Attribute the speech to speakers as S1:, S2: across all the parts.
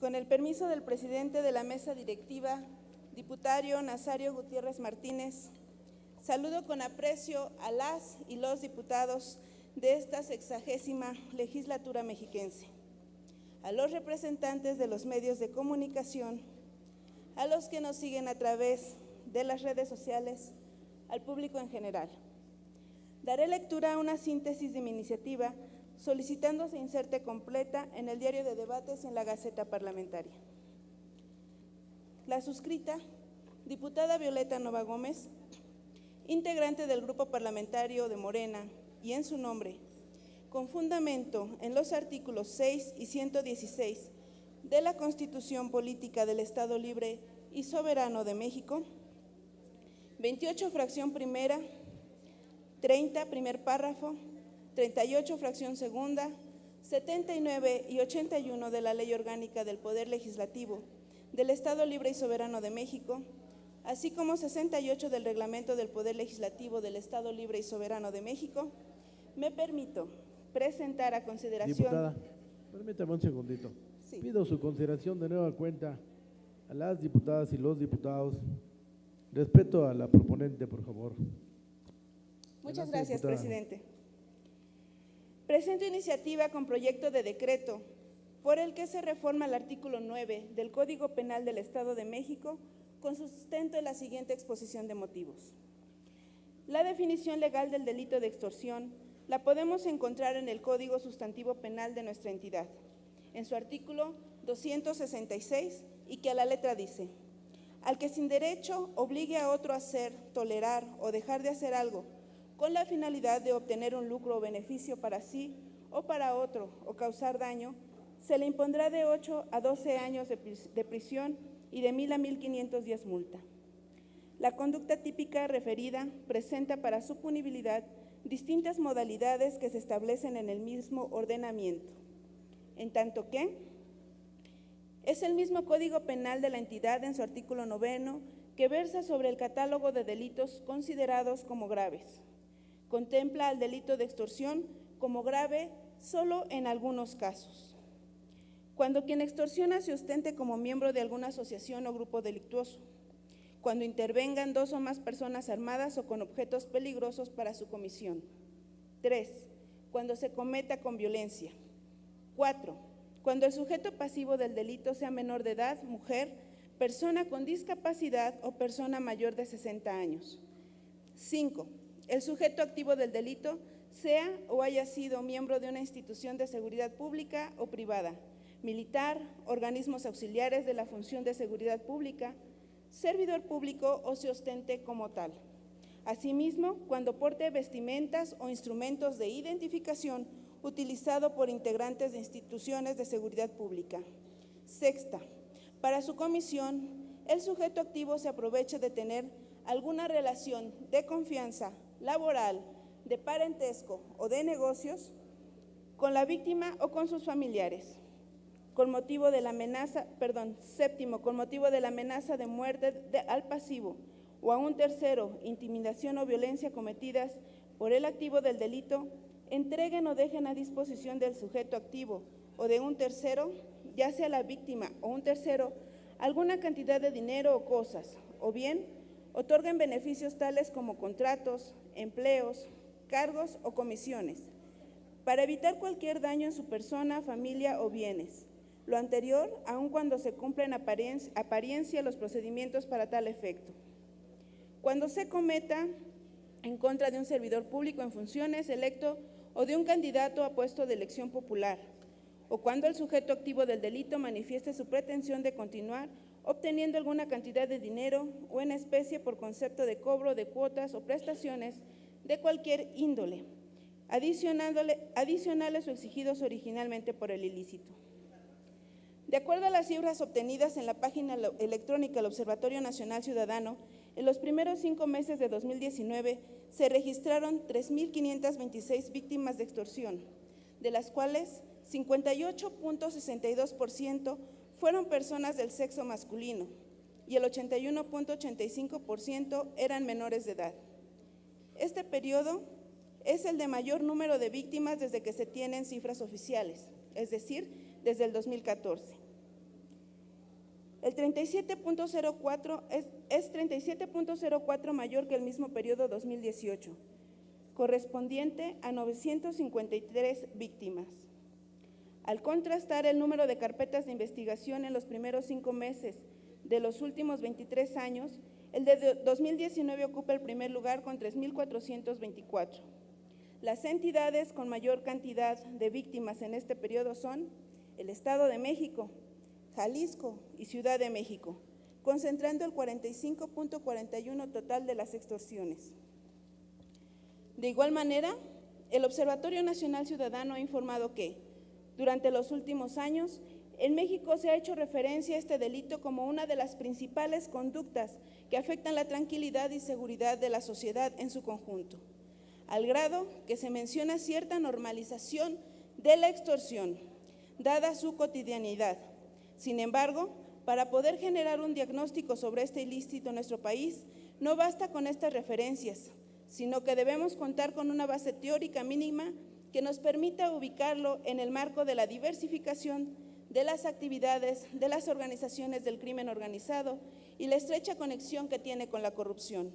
S1: Con el permiso del presidente de la mesa directiva, diputario Nazario Gutiérrez Martínez, saludo con aprecio a las y los diputados de esta 60ª legislatura mexiquense, a los representantes de los medios de comunicación, a los que nos siguen a través de las redes sociales, al público en general. Daré lectura a una síntesis de mi iniciativa solicitando se inserte completa en el diario de debates y en la Gaceta Parlamentaria. La suscrita, diputada Violeta Nova Gómez, integrante del Grupo Parlamentario de Morena, y en su nombre, con fundamento en los artículos 6 y 116 de la Constitución Política del Estado Libre y Soberano de México, 28, fracción primera, 30, primer párrafo, 38, fracción segunda, 79 y 81 de la Ley Orgánica del Poder Legislativo del Estado Libre y Soberano de México, así como 68 del Reglamento del Poder Legislativo del Estado Libre y Soberano de México, me permito presentar a consideración…
S2: Diputada, permítame un segundito. Sí. Pido su consideración de nueva cuenta a las diputadas y los diputados. Respeto a la proponente, por favor.
S1: Muchas gracias, presidente. Presento iniciativa con proyecto de decreto por el que se reforma el artículo 9 del Código Penal del Estado de México con sustento en la siguiente exposición de motivos. La definición legal del delito de extorsión la podemos encontrar en el Código Sustantivo Penal de nuestra entidad, en su artículo 266, y que a la letra dice: al que sin derecho obligue a otro a hacer, tolerar o dejar de hacer algo con la finalidad de obtener un lucro o beneficio para sí o para otro o causar daño, se le impondrá de 8 a 12 años de prisión y de 1,000 a 1,500 días multa. La conducta típica referida presenta para su punibilidad distintas modalidades que se establecen en el mismo ordenamiento, en tanto que es el mismo Código Penal de la entidad en su artículo 9 que versa sobre el catálogo de delitos considerados como graves. Contempla al delito de extorsión como grave solo en algunos casos. Cuando quien extorsiona se ostente como miembro de alguna asociación o grupo delictuoso, cuando intervengan 2 o más personas armadas o con objetos peligrosos para su comisión. 3. Cuando se cometa con violencia. 4. Cuando el sujeto pasivo del delito sea menor de edad, mujer, persona con discapacidad o persona mayor de 60 años. 5. El sujeto activo del delito sea o haya sido miembro de una institución de seguridad pública o privada, militar, organismos auxiliares de la función de seguridad pública, servidor público o se ostente como tal. Asimismo, cuando porte vestimentas o instrumentos de identificación utilizado por integrantes de instituciones de seguridad pública. 6. Para su comisión, el sujeto activo se aproveche de tener alguna relación de confianza laboral, de parentesco o de negocios con la víctima o con sus familiares, con motivo de la amenaza, 7, con motivo de la amenaza de muerte al pasivo o a un tercero, intimidación o violencia cometidas por el activo del delito, entreguen o dejen a disposición del sujeto activo o de un tercero, ya sea la víctima o un tercero, alguna cantidad de dinero o cosas, o bien otorguen beneficios tales como contratos, empleos, cargos o comisiones, para evitar cualquier daño en su persona, familia o bienes. Lo anterior, aun cuando se cumplen en apariencia los procedimientos para tal efecto. Cuando se cometa en contra de un servidor público en funciones electo o de un candidato a puesto de elección popular, o cuando el sujeto activo del delito manifieste su pretensión de continuar obteniendo alguna cantidad de dinero o en especie por concepto de cobro de cuotas o prestaciones de cualquier índole, adicionales o exigidos originalmente por el ilícito. De acuerdo a las cifras obtenidas en la página electrónica del Observatorio Nacional Ciudadano, en los primeros 5 meses de 2019 se registraron 3,526 víctimas de extorsión, de las cuales 58.62% fueron personas del sexo masculino y el 81.85% eran menores de edad. Este periodo es el de mayor número de víctimas desde que se tienen cifras oficiales, es decir, desde el 2014. El 37.04 es 37.04 mayor que el mismo periodo 2018, correspondiente a 953 víctimas. Al contrastar el número de carpetas de investigación en los primeros 5 meses de los últimos 23 años, el de 2019 ocupa el primer lugar con 3.424. Las entidades con mayor cantidad de víctimas en este periodo son el Estado de México, Jalisco y Ciudad de México, concentrando el 45.41 total de las extorsiones. De igual manera, el Observatorio Nacional Ciudadano ha informado que, durante los últimos años, en México se ha hecho referencia a este delito como una de las principales conductas que afectan la tranquilidad y seguridad de la sociedad en su conjunto, al grado que se menciona cierta normalización de la extorsión, dada su cotidianidad. Sin embargo, para poder generar un diagnóstico sobre este ilícito en nuestro país, no basta con estas referencias, sino que debemos contar con una base teórica mínima que nos permita ubicarlo en el marco de la diversificación de las actividades de las organizaciones del crimen organizado y la estrecha conexión que tiene con la corrupción.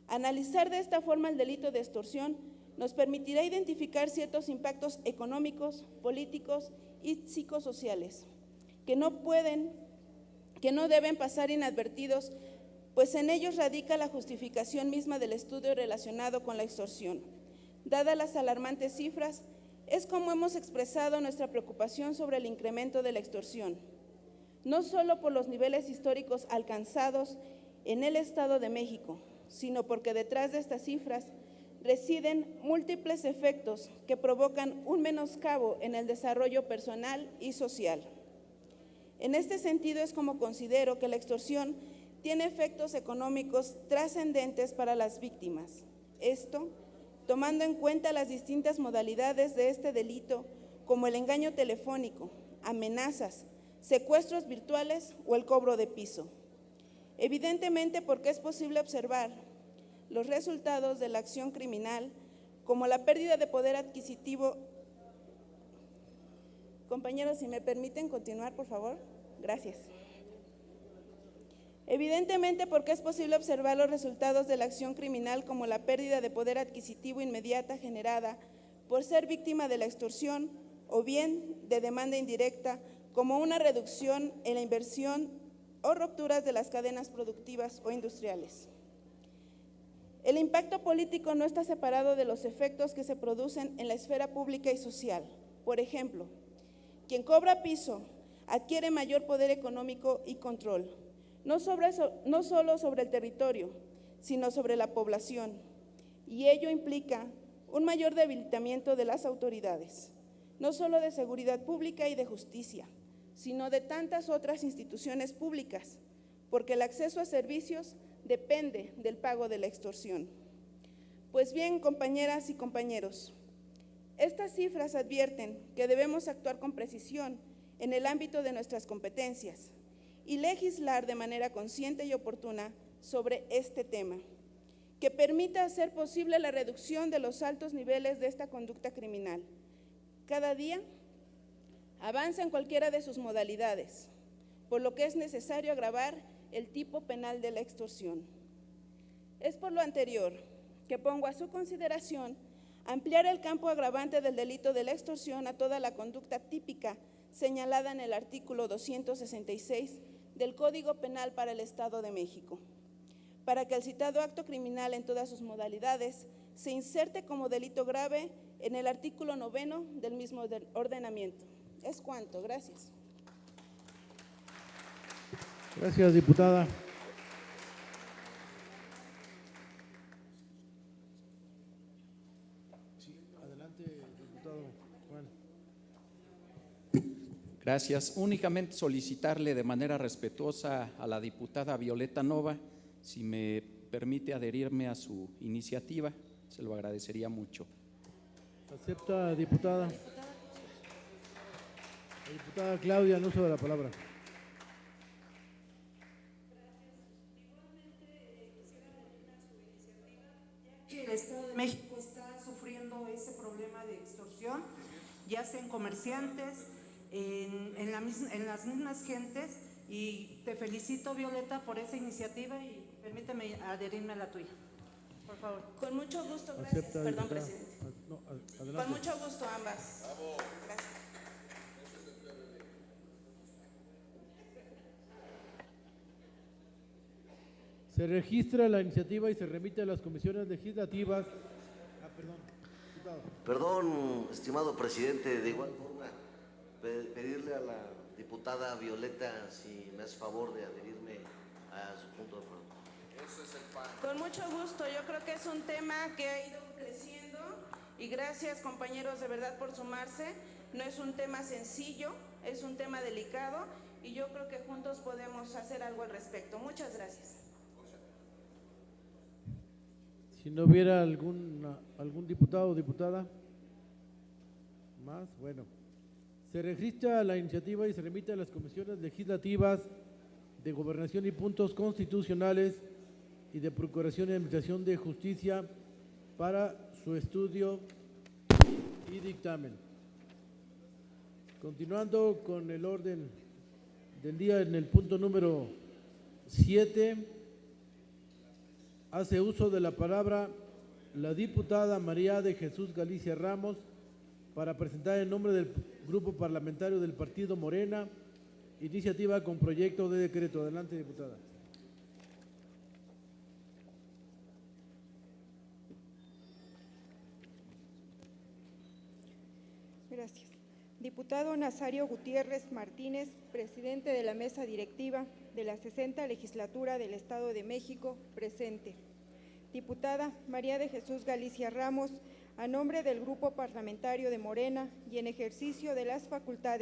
S1: Analizar de esta forma el delito de extorsión nos permitirá identificar ciertos impactos económicos, políticos y psicosociales que no deben pasar inadvertidos, pues en ellos radica la justificación misma del estudio relacionado con la extorsión. Dadas las alarmantes cifras, es como hemos expresado nuestra preocupación sobre el incremento de la extorsión, no solo por los niveles históricos alcanzados en el Estado de México, sino porque detrás de estas cifras residen múltiples efectos que provocan un menoscabo en el desarrollo personal y social. En este sentido es como considero que la extorsión tiene efectos económicos trascendentes para las víctimas. Esto, tomando en cuenta las distintas modalidades de este delito, como el engaño telefónico, amenazas, secuestros virtuales o el cobro de piso. Evidentemente, porque es posible observar los resultados de la acción criminal, como la pérdida de poder adquisitivo. Compañeros, si me permiten continuar, por favor. Gracias. Evidentemente, porque es posible observar los resultados de la acción criminal como la pérdida de poder adquisitivo inmediata generada por ser víctima de la extorsión o bien de demanda indirecta, como una reducción en la inversión o rupturas de las cadenas productivas o industriales. El impacto político no está separado de los efectos que se producen en la esfera pública y social. Por ejemplo, quien cobra piso adquiere mayor poder económico y control, no solo sobre el territorio, sino sobre la población, y ello implica un mayor debilitamiento de las autoridades, no solo de seguridad pública y de justicia, sino de tantas otras instituciones públicas, porque el acceso a servicios depende del pago de la extorsión. Pues bien, compañeras y compañeros, estas cifras advierten que debemos actuar con precisión en el ámbito de nuestras competencias y legislar de manera consciente y oportuna sobre este tema, que permita hacer posible la reducción de los altos niveles de esta conducta criminal. Cada día avanza en cualquiera de sus modalidades, por lo que es necesario agravar el tipo penal de la extorsión. Es por lo anterior que pongo a su consideración ampliar el campo agravante del delito de la extorsión a toda la conducta típica señalada en el artículo 266 del Código Penal para el Estado de México, para que el citado acto criminal en todas sus modalidades se inserte como delito grave en el artículo 9 del mismo ordenamiento. Es cuanto. Gracias.
S2: Gracias, diputada. Sí, adelante, diputado Juan.
S3: Gracias. Únicamente solicitarle de manera respetuosa a la diputada Violeta Nova, si me permite adherirme a su iniciativa, se lo agradecería mucho.
S2: ¿Acepta, diputada? La diputada Claudia, no uso de la palabra.
S4: El Estado de México está sufriendo ese problema de extorsión, ya sea en comerciantes, en las mismas gentes, Y te felicito, Violeta, por esa iniciativa y permíteme adherirme a la tuya, por favor.
S1: Con mucho gusto, gracias.
S2: Acepta,
S1: Perdón,
S2: diputada.
S1: presidente.
S2: No,
S1: Con
S2: adelante.
S1: mucho gusto ambas. Gracias.
S2: Se registra la iniciativa y se remite a las comisiones legislativas. Perdón, diputado.
S5: Perdón, estimado presidente, de igual forma, pedirle a la diputada Violeta si me hace favor de adherirme a su punto de acuerdo.
S1: Con mucho gusto, yo creo que es un tema que ha ido creciendo y gracias, compañeros, de verdad por sumarse. No es un tema sencillo, es un tema delicado y yo creo que juntos podemos hacer algo al respecto. Muchas gracias.
S2: Si no hubiera algún diputado o diputada más, bueno. Se registra la iniciativa y se remite a las comisiones legislativas de Gobernación y Puntos Constitucionales y de Procuración y Administración de Justicia para su estudio y dictamen. Continuando con el orden del día, en el punto número 7, hace uso de la palabra la diputada María de Jesús Galicia Ramos para presentar en nombre del Grupo Parlamentario del Partido Morena iniciativa con proyecto de decreto. Adelante, diputada.
S6: Gracias. Diputado Nazario Gutiérrez Martínez, presidente de la mesa directiva de la 60ª legislatura del Estado de México, presente. Diputada María de Jesús Galicia Ramos, a nombre del Grupo Parlamentario de Morena y en ejercicio de las facultades